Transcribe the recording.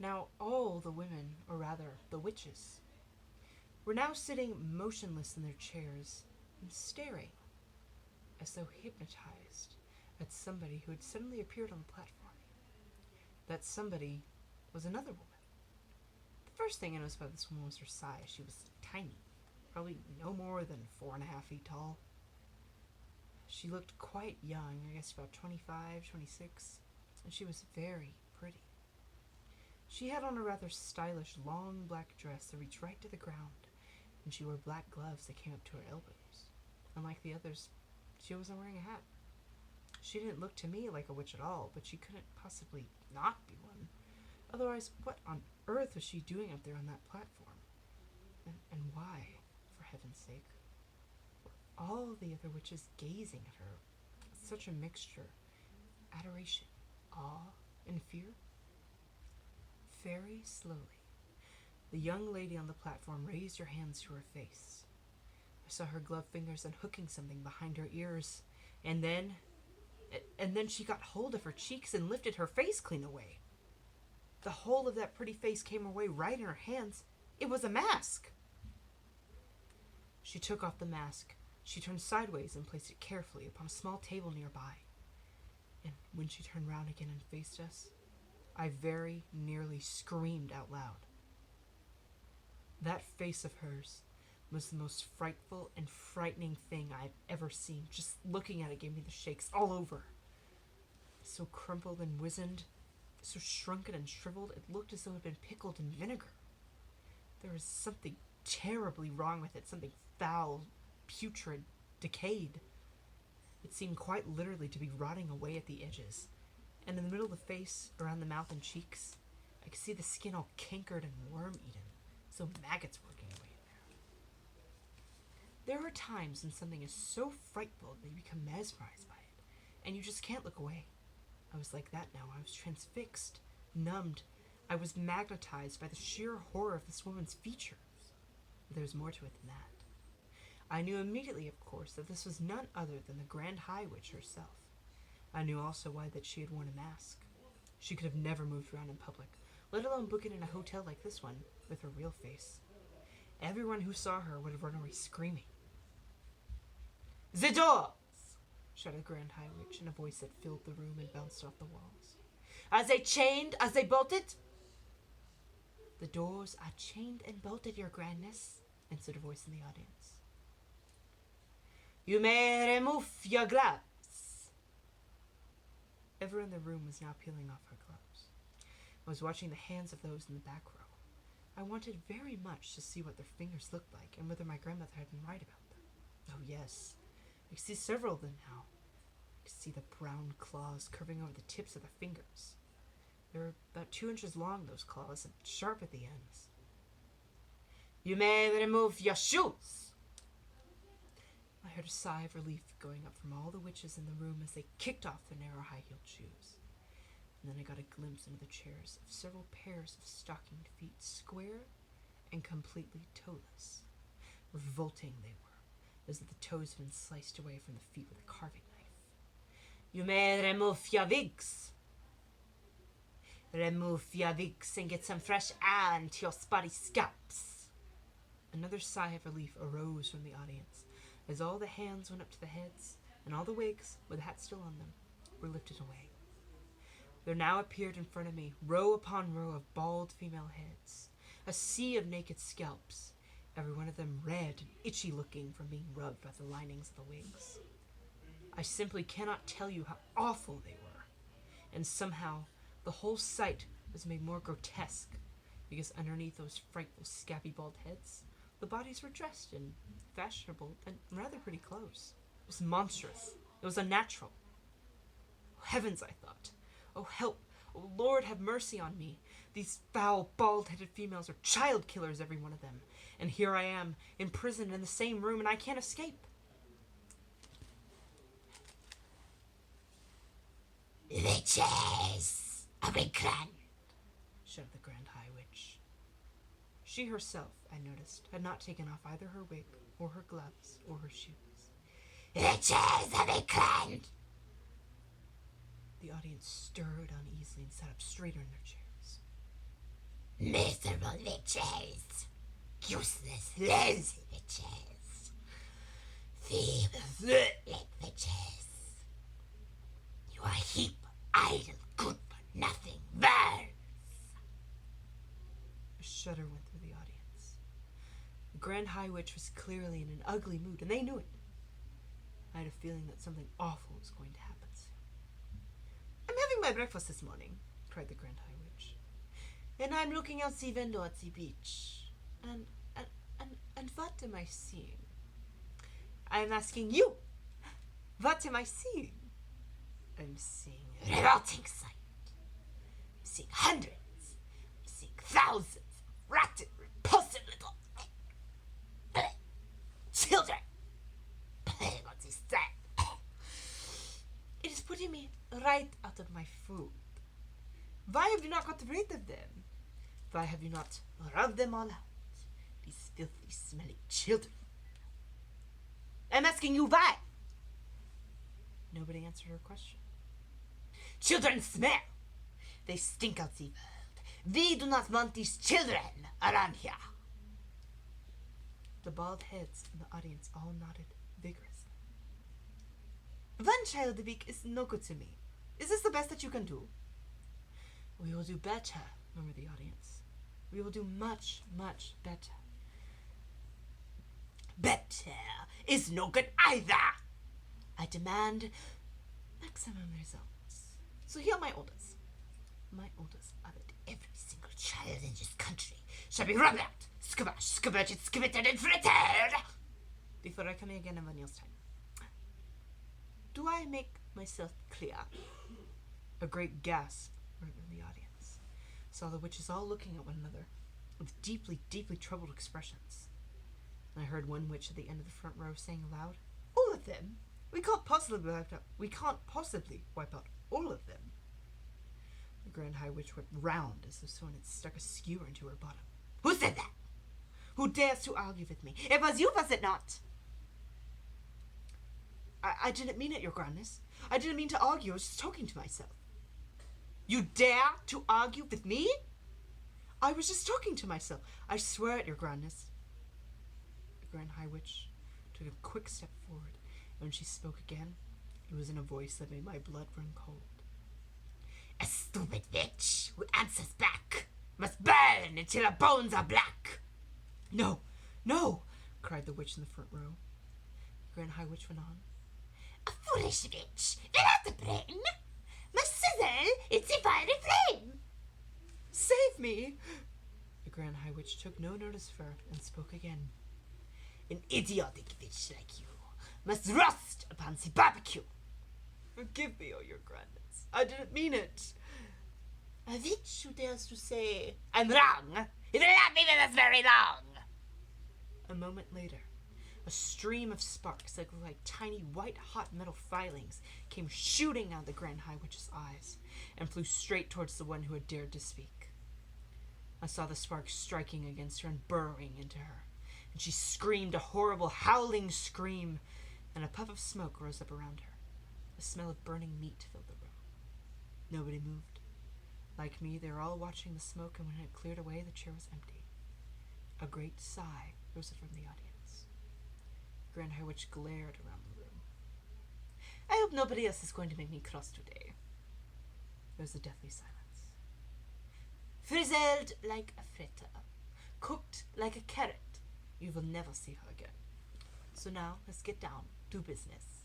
Now all the women, or rather the witches, were now sitting motionless in their chairs and staring, as though hypnotized, at somebody who had suddenly appeared on the platform. That somebody was another woman. The first thing I noticed about this woman was her size. She was tiny, probably no more than 4.5 feet tall. She looked quite young, I guess about 25, 26, and she was very pretty. She had on a rather stylish long black dress that reached right to the ground, and she wore black gloves that came up to her elbows. Unlike the others, she wasn't wearing a hat. She didn't look to me like a witch at all, but she couldn't possibly not be one. Otherwise, what on earth was she doing up there on that platform? And why, for heaven's sake? Were all the other witches gazing at her with such a mixture, adoration, awe, and fear? Very slowly, the young lady on the platform raised her hands to her face. I saw her gloved fingers unhooking something behind her ears, and then she got hold of her cheeks and lifted her face clean away. The whole of that pretty face came away right in her hands. It was a mask. She took off the mask. She turned sideways and placed it carefully upon a small table nearby. And when she turned round again and faced us, I very nearly screamed out loud. That face of hers was the most frightful and frightening thing I've ever seen. Just looking at it gave me the shakes all over. So crumpled and wizened, so shrunken and shriveled, it looked as though it had been pickled in vinegar. There was something terribly wrong with it, something foul, putrid, decayed. It seemed quite literally to be rotting away at the edges. And in the middle of the face, around the mouth and cheeks, I could see the skin all cankered and worm-eaten, so maggots were working away in there. There are times when something is so frightful that you become mesmerized by it, and you just can't look away. I was like that now. I was transfixed, numbed. I was magnetized by the sheer horror of this woman's features. But there was more to it than that. I knew immediately, of course, that this was none other than the Grand High Witch herself. I knew also why that she had worn a mask. She could have never moved around in public, let alone book it in a hotel like this one, with her real face. Everyone who saw her would have run away screaming. "The doors!" shouted the Grand High Witch in a voice that filled the room and bounced off the walls. "Are they chained? Are they bolted?" "The doors are chained and bolted, your grandness," answered a voice in the audience. "You may remove your gloves." Everyone in the room was now peeling off her gloves. I was watching the hands of those in the back row. I wanted very much to see what their fingers looked like and whether my grandmother had been right about them. Oh yes, I could see several of them now. I could see the brown claws curving over the tips of the fingers. They were about 2 inches long, those claws, and sharp at the ends. "You may remove your shoes." I heard a sigh of relief going up from all the witches in the room as they kicked off their narrow high-heeled shoes. And then I got a glimpse into the chairs of several pairs of stockinged feet, square and completely toeless. Revolting they were, as if the toes had been sliced away from the feet with a carving knife. "You may remove your wigs." "Remove your wigs and get some fresh air into your spotty scalps." Another sigh of relief arose from the audience, as all the hands went up to the heads, and all the wigs, with the hats still on them, were lifted away. There now appeared in front of me row upon row of bald female heads, a sea of naked scalps, every one of them red and itchy-looking from being rubbed by the linings of the wigs. I simply cannot tell you how awful they were, and somehow the whole sight was made more grotesque, because underneath those frightful scabby bald heads, the bodies were dressed in fashionable and rather pretty clothes. It was monstrous. It was unnatural. Oh, heavens, I thought. Oh, help. Oh, Lord, have mercy on me. These foul, bald-headed females are child killers, every one of them. And here I am, imprisoned in the same room, and I can't escape. "Witches of England!" shouted the Grand High Witch. She herself, I noticed, had not taken off either her wig, or her gloves, or her shoes. "Witches of England!" The audience stirred uneasily and sat up straighter in their chairs. Miserable witches! Useless, lazy witches! Feeble, witches! You are a heap idle, good-for-nothing birds! A shudder went through the audience. The Grand High Witch was clearly in an ugly mood, and they knew it. I had a feeling that something awful was going to happen soon. "I'm having my breakfast this morning," cried the Grand High Witch, "and I'm looking out the window at the beach. And what am I seeing? I'm asking you, what am I seeing? I'm seeing A revolting sight. I'm seeing hundreds. I'm seeing thousands of rotten, repulsive little children playing on this sand. It is putting me right out of my food. Why have you not got rid of them? Why have you not rubbed them all out? These filthy, smelly children. I'm asking you why." Nobody answered her question. Children smell. They stink out the world. We do not want these children around here. The bald heads in the audience all nodded vigorously. "One child a week is no good to me. Is this the best that you can do?" "We will do better," murmured the audience. "We will do much, much better." Better is no good either. I demand maximum results. So here are my orders. My orders are that Every single child in this country shall be rubbed out, squashed, squirted, spitted, and frittered. before I come again in 1 year's time. Do I make myself clear? A great gasp ran in the audience. Saw the witches all looking at one another with deeply, deeply troubled expressions. I heard one witch at the end of the front row saying aloud, "All of them? We can't possibly wipe out all of them." The Grand High Witch went round as though someone had stuck a skewer into her bottom. Who said that? "Who dares to argue with me? It was you, was it not?" I didn't mean it, your grandness. I didn't mean to argue. I was just talking to myself." "You dare to argue with me?" "I was just talking to myself. I swear it, your grandness." The Grand High Witch took a quick step forward, and when she spoke again, it was in a voice that made my blood run cold. A stupid witch who answers back must burn until her bones are black. "No, no," cried the witch in the front row. The Grand High Witch went on. A foolish witch without a brain must sizzle its fiery flame. "Save me!" The Grand High Witch took no notice of her and spoke again. An idiotic witch like you must rust upon the barbecue. "Forgive me, oh your grandness. I didn't mean it." A witch who dares to say, I'm wrong, it will not be with us very long. A moment later, a stream of sparks that looked like tiny white-hot metal filings came shooting out of the Grand High Witch's eyes and flew straight towards the one who had dared to speak. I saw the sparks striking against her and burrowing into her, and she screamed a horrible, howling scream, and a puff of smoke rose up around her. The smell of burning meat filled the room. Nobody moved. Like me, they were all watching the smoke, and when it cleared away, the chair was empty. A great sigh rose from the audience. The Grand High Witch glared around the room. "I hope nobody else is going to make me cross today." There was a deathly silence. "Frizzled like a fritter, cooked like a carrot. You will never see her again. So now, let's get down to business."